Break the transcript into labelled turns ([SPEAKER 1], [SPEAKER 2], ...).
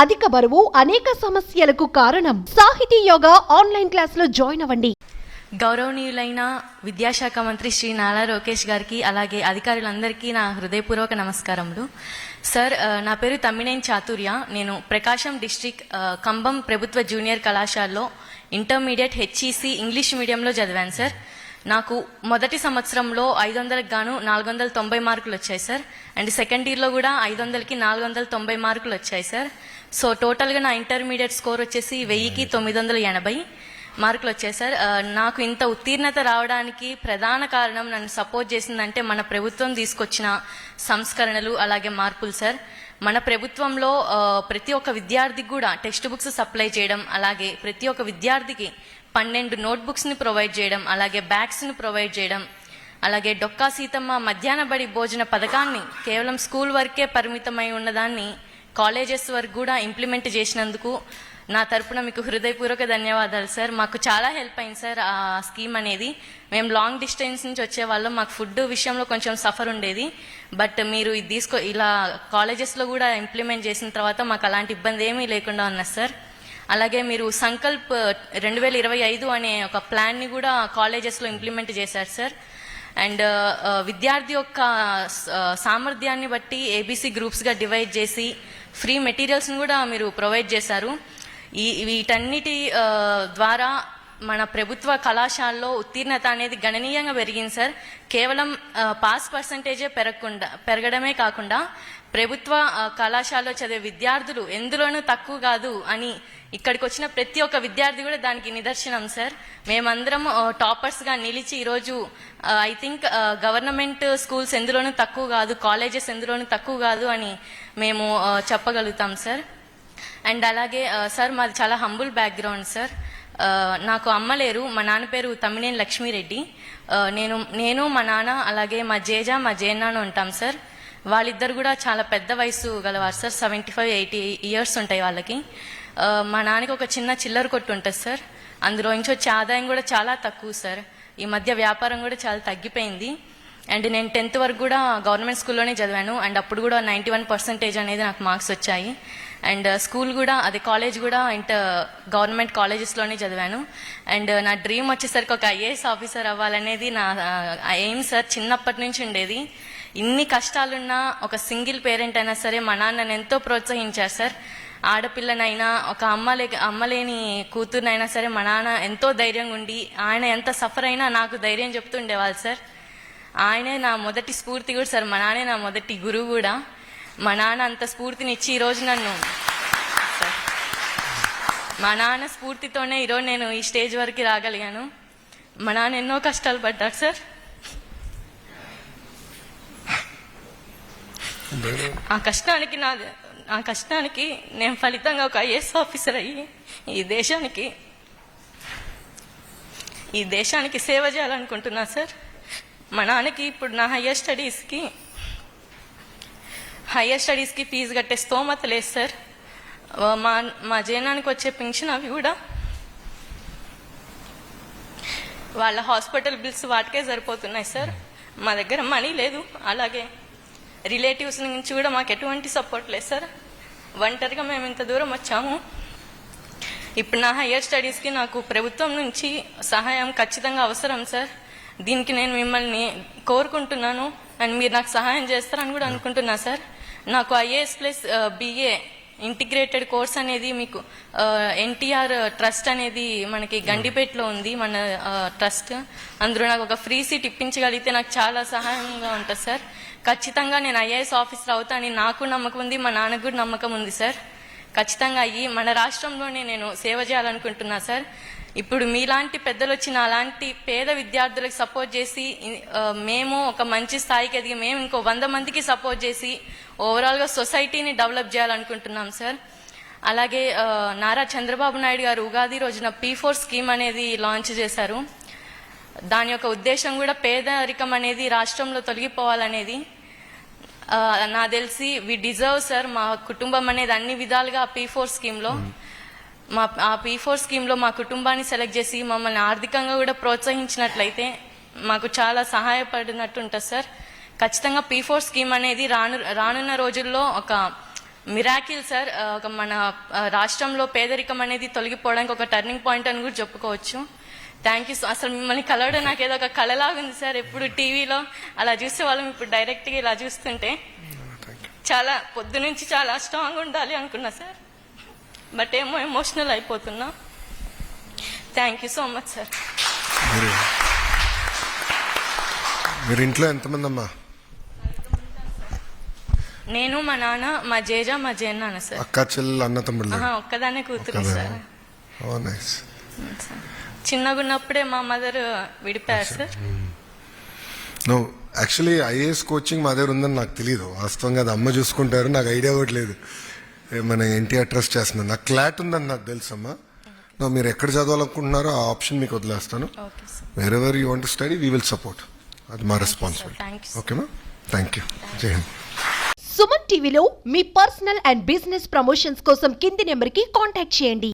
[SPEAKER 1] అధిక బరువు అనేక సమస్యలకు కారణం. సాహితీ యోగా ఆన్లైన్ క్లాసులో జాయిన్ అవ్వండి.
[SPEAKER 2] గౌరవనీయులైన విద్యాశాఖ మంత్రి శ్రీ నారా లోకేష్ గారికి అలాగే అధికారులందరికీ నా హృదయపూర్వక నమస్కారములు. సార్, నా పేరు తమ్మినేని చాతుర్య. నేను ప్రకాశం డిస్ట్రిక్ట్ కంబం ప్రభుత్వ జూనియర్ కళాశాలలో ఇంటర్మీడియట్ హెచ్ఈసి ఇంగ్లీష్ మీడియంలో చదివాను సార్. నాకు మొదటి సంవత్సరంలో 500కి గాను 490 మార్కులు వచ్చాయి సార్. అండ్ సెకండ్ ఇయర్లో కూడా 500కి 490 మార్కులు వచ్చాయి సార్. సో టోటల్గా నా ఇంటర్మీడియట్ స్కోర్ వచ్చేసి 1000కి 980 మార్కులు వచ్చాయి సార్. నాకు ఇంత ఉత్తీర్ణత రావడానికి ప్రధాన కారణం, నన్ను సపోర్ట్ చేసిందంటే మన ప్రభుత్వం తీసుకొచ్చిన సంస్కరణలు అలాగే మార్పులు సార్. మన ప్రభుత్వంలో ప్రతి ఒక్క విద్యార్థికి కూడా టెక్స్ట్ బుక్స్ సప్లై చేయడం, అలాగే ప్రతి ఒక్క విద్యార్థికి 12 నోట్బుక్స్ని ప్రొవైడ్ చేయడం, అలాగే బ్యాగ్స్ని ప్రొవైడ్ చేయడం, అలాగే డొక్కా సీతమ్మ మధ్యాహ్న బడి భోజన పథకాన్ని కేవలం స్కూల్ వరకే పరిమితమై ఉన్నదాన్ని కాలేజెస్ వరకు కూడా ఇంప్లిమెంట్ చేసినందుకు నా తరపున మీకు హృదయపూర్వక ధన్యవాదాలు సార్. మాకు చాలా హెల్ప్ అయింది సార్ ఆ స్కీమ్ అనేది. మేము లాంగ్ డిస్టెన్స్ నుంచి వచ్చేవాళ్ళం, మాకు ఫుడ్ విషయంలో కొంచెం సఫర్ ఉండేది. బట్ మీరు ఇది ఇలా కాలేజెస్లో కూడా ఇంప్లిమెంట్ చేసిన తర్వాత మాకు అలాంటి ఇబ్బంది ఏమీ లేకుండా ఉన్నది సార్. అలాగే మీరు సంకల్ప్ 2025 అనే ఒక ప్లాన్ని కూడా కాలేజెస్లో ఇంప్లిమెంట్ చేశారు సార్. అండ్ విద్యార్థి యొక్క సామర్థ్యాన్ని బట్టి ఏబీసీ గ్రూప్స్గా డివైడ్ చేసి ఫ్రీ మెటీరియల్స్ని కూడా మీరు ప్రొవైడ్ చేశారు. వీటన్నిటి ద్వారా మన ప్రభుత్వ కళాశాలలో ఉత్తీర్ణత అనేది గణనీయంగా పెరిగింది సార్. కేవలం పాస్ పర్సంటేజే పెరగడమే కాకుండా ప్రభుత్వ కళాశాలలో చదివే విద్యార్థులు ఎందులోనూ తక్కువ కాదు అని ఇక్కడికి వచ్చిన ప్రతి ఒక్క విద్యార్థి కూడా దానికి నిదర్శనం సార్. మేమందరం టాపర్స్గా నిలిచి ఈరోజు ఐ థింక్ గవర్నమెంట్ స్కూల్స్ ఎందులోనూ తక్కువ కాదు, కాలేజెస్ ఎందులోనూ తక్కువ కాదు అని మేము చెప్పగలుగుతాం సార్. అండ్ అలాగే సార్, మాది చాలా హంబుల్ బ్యాక్గ్రౌండ్ సార్. నాకు అమ్మ లేరు, మా నాన్న పేరు తమ్మినేని లక్ష్మీరెడ్డి. నేను మా నాన్న అలాగే మా జేజ మా జేనాన్న ఉంటాం సార్. వాళ్ళిద్దరు కూడా చాలా పెద్ద వయసు గలవారు సార్, 75-80 ఇయర్స్ ఉంటాయి వాళ్ళకి. మా నాన్నకి ఒక చిన్న చిల్లర కొట్టు ఉంటుంది సార్. అందులో నుంచి వచ్చే ఆదాయం కూడా చాలా తక్కువ సార్. ఈ మధ్య వ్యాపారం కూడా చాలా తగ్గిపోయింది. అండ్ నేను 10th వరకు కూడా గవర్నమెంట్ స్కూల్లోనే చదివాను. అండ్ అప్పుడు కూడా 91% అనేది నాకు మార్క్స్ వచ్చాయి. అండ్ స్కూల్ కూడా అదే కాలేజ్ కూడా గవర్నమెంట్ కాలేజెస్లోనే చదివాను. అండ్ నా డ్రీమ్ వచ్చేసరికి ఒక ఐఏఎస్ ఆఫీసర్ అవ్వాలనేది నా ఎయిమ్ సార్. చిన్నప్పటి నుంచి ఉండేది. ఇన్ని కష్టాలున్నా ఒక సింగిల్ పేరెంట్ అయినా సరే మా నాన్నని ఎంతో ప్రోత్సహించారు సార్. ఆడపిల్లనైనా ఒక అమ్మలేని కూతురునైనా సరే మా నాన్న ఎంతో ధైర్యంగా ఉండి, ఆయన ఎంత సఫర్ అయినా నాకు ధైర్యం చెప్తూ ఉండేవాళ్ళు సార్. ఆయనే నా మొదటి స్ఫూర్తి కూడా సార్. మా నాన్నే నా మొదటి గురువు కూడా. మా నాన్న అంత స్ఫూర్తినిచ్చి ఈరోజు నన్ను సార్, మా నాన్న స్ఫూర్తితోనే ఈరోజు నేను ఈ స్టేజ్ వరకు రాగలిగాను. మా నాన్న ఎన్నో కష్టాలు పడ్డారు సార్. ఆ కష్టానికి నేను ఫలితంగా ఒక ఐఏఎస్ ఆఫీసర్ అయ్యి ఈ దేశానికి సేవ చేయాలనుకుంటున్నా సార్. మా నాన్నకి ఇప్పుడు నా హయ్యర్ స్టడీస్కి ఫీజు కట్టే స్తోమత లేదు సార్. మా జనానికి వచ్చే పెన్షన్ అవి కూడా వాళ్ళ హాస్పిటల్ బిల్స్ వాటికే సరిపోతున్నాయి సార్. మా దగ్గర మనీ లేదు. అలాగే రిలేటివ్స్ నుంచి కూడా మాకు ఎటువంటి సపోర్ట్ లేదు సార్. ఒంటరిగా మేము ఇంత దూరం వచ్చాము. ఇప్పుడు నా హయ్యర్ స్టడీస్కి నాకు ప్రభుత్వం నుంచి సహాయం ఖచ్చితంగా అవసరం సార్. దీనికి నేను మిమ్మల్ని కోరుకుంటున్నాను. అండ్ మీరు నాకు సహాయం చేస్తారని కూడా అనుకుంటున్నా సార్. నాకు IAS plus BA integrated course అనేది మీకు ఎన్టీఆర్ ట్రస్ట్ అనేది మనకి గండిపేటలో ఉంది, మన ట్రస్ట్. అందులో నాకు ఒక ఫ్రీ సీట్ ఇప్పించగలిగితే నాకు చాలా సహాయంగా ఉంటుంది సార్. ఖచ్చితంగా నేను ఐఏఎస్ ఆఫీసర్ అవుతానని నాకు నమ్మకం ఉంది, మా నాన్నకు కూడా నమ్మకం ఉంది సార్. ఖచ్చితంగా అయ్యి మన రాష్ట్రంలోనే నేను సేవ చేయాలనుకుంటున్నా సార్. ఇప్పుడు మీలాంటి పెద్దలు వచ్చి అలాంటి పేద విద్యార్థులకు సపోర్ట్ చేసి మేము ఒక మంచి స్థాయికి ఎదిగి మేము ఇంకో 100 మందికి సపోర్ట్ చేసి ఓవరాల్గా సొసైటీని డెవలప్ చేయాలనుకుంటున్నాం సార్. అలాగే నారా చంద్రబాబు నాయుడు గారు ఉగాది రోజున P4 స్కీమ్ అనేది లాంచ్ చేశారు. దాని యొక్క ఉద్దేశం కూడా పేదరికం అనేది రాష్ట్రంలో తొలగిపోవాలనేది. నా తెలిసి వి డిజర్వ్ సార్. మా కుటుంబం అనేది అన్ని విధాలుగా P4 స్కీమ్లో ఆ P4 స్కీమ్లో మా కుటుంబాన్ని సెలెక్ట్ చేసి మమ్మల్ని ఆర్థికంగా కూడా ప్రోత్సహించినట్లయితే మాకు చాలా సహాయపడినట్టు ఉంటుంది సార్. ఖచ్చితంగా P4 స్కీమ్ అనేది రానున్న రోజుల్లో ఒక మిరాకిల్ సార్. ఒక మన రాష్ట్రంలో పేదరికం అనేది తొలగిపోవడానికి ఒక టర్నింగ్ పాయింట్ అని కూడా చెప్పుకోవచ్చు. Thank you. అసలు మిమ్మల్ని కలవడం నాకు ఏదో ఒక కళలాగా ఉంది సార్. ఎప్పుడు టీవీలో అలా చూసే వాళ్ళం, ఇప్పుడు డైరెక్ట్గా ఇలా చూస్తుంటే చాలా పొద్దు నుంచి చాలా స్ట్రాంగ్ ఉండాలి అనుకున్నా సార్. బట్ ఏమో ఎమోషనల్ అయిపోతున్నా. Thank you so much sir.
[SPEAKER 3] మీరు ఇంట్లో ఎంతమంది అమ్మా?
[SPEAKER 2] నేను, మా నాన్న, మా జేజ, మా జేన్నాన్న సార్.
[SPEAKER 3] అక్క చెల్లెలు అన్న తమ్ముళ్ళు?
[SPEAKER 2] ఒక్కదానే కూతురు సార్.
[SPEAKER 3] నైస్.
[SPEAKER 2] చిన్నగా ఉన్నప్పుడే మా మదర్ విడిపోయారు సార్.
[SPEAKER 3] నో, యాక్చువల్లీ ఐఏఎస్ కోచింగ్ మా దగ్గర ఉందని నాకు తెలియదు. వాస్తవంగా అది అమ్మ చూసుకుంటారు, నాకు ఐడియా కూడా లేదు. మన ఎన్టీఆర్ ట్రస్ట్ చేస్తున్నాను. నాకు క్లాట్ ఉందని నాకు తెలుసమ్మా. మీరు ఎక్కడ చదవాలనుకుంటున్నారో ఆ ఆప్షన్ మీకు వదిలేస్తాను. Wear ever you want to study we will support. అది మా రెస్పాన్సిబిలిటీ. ఓకేమా? Thank you. జై హింద్.
[SPEAKER 1] సుమన్ టీవీలో మీ పర్సనల్ అండ్ బిజినెస్ ప్రమోషన్స్ కోసం కింది నెంబర్కి కాంటాక్ట్ చేయండి.